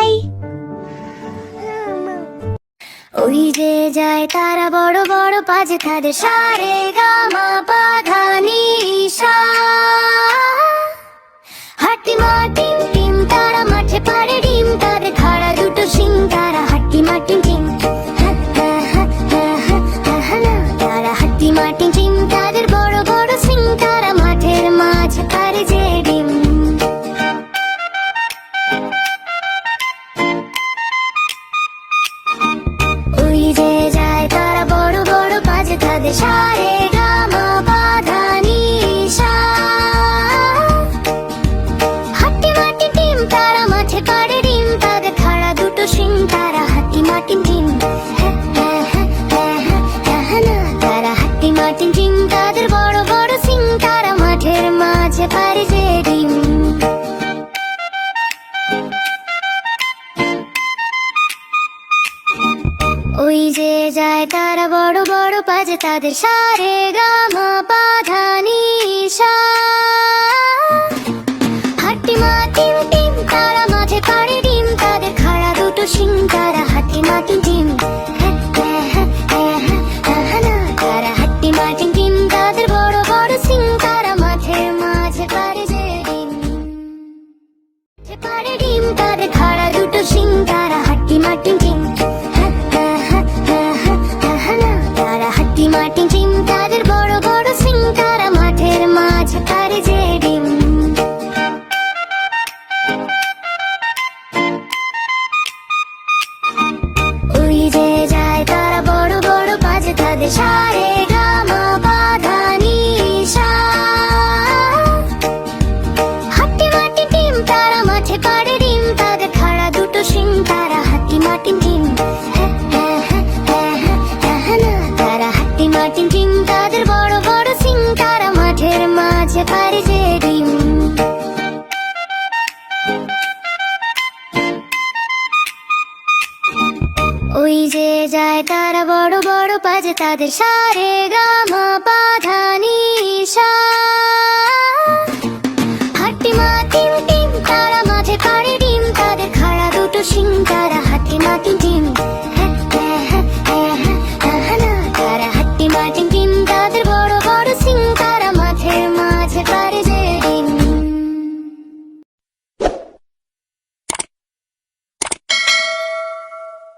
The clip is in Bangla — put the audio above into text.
যাই। ওই যে যায় তারা বড় বড় বাজে তাদের সা রে গা মা পা ধা নি সা। হাট্টি মা টিম টিম তারা মাঠে পাড়ে ডিম, তাদের খাড়া দুটো শিং তারা হাট্টি মা টিম টিম। তারা হাট্টি মা টিম টিম, তাদের বড় বড় শিং তারা মাঠের মাঝে পাড়ে যে ডিম। ওই যে যায় তারা বড় বড় বাজে তাদের সা রে গা মা পা ধা নি সা। হাট্টি মা টিম টিম তারা মাঠে পাড়ে ডিম, তাদের খাড়া দুটো শিং তারা হাট্টি মা টিম টিম। তারা হাট্টি মা টিম টিম, তাদের বড় বড় শিং তারা মাঠের মাঝে পাড়ে যে ডিম। ওই যে যায় তারা বড় বড় বাজে তাদের সা রে গা মা পা ধা নি সা। হাট্টি মা টিম টিম তারা মাঠে পাড়ে ডিম, তাদের খাড়া দুটো শিং তারা হাট্টি মা টিম টিম। তারা হাট্টি মা টিম টিম, তাদের বড় বড় শিং তারা মাঠের মাঝে পাড়ে যে ডিম। পাড়ে ডিম, তাদের খাড়া দুটো শিং তারা হাট্টি মা টিম টিম। তারা হাট্টি মা টিম টিম, তাদের বড় বড় শিং তারা মাঠের মাঝে পাড়ে যে ডিম। ওই যে যায় তারা বড় বড় বাজে তাদের সা রে গা মা পা ধা নি সা। হাট্টি মা টিম টিম তারা মাঠে পাড়ে ডিম, তাদের খাড়া দুটো শিং তারা হাট্টি মা টিম টিম। তারা হাট্টি মা টিম টিম, তাদের বড় বড় শিং তারা মাঠের মাঝে পাড়ে যে ডিম। ওই যে যায় তারা বড় বড় বাজে তাদের সা রে গা মা পা ধা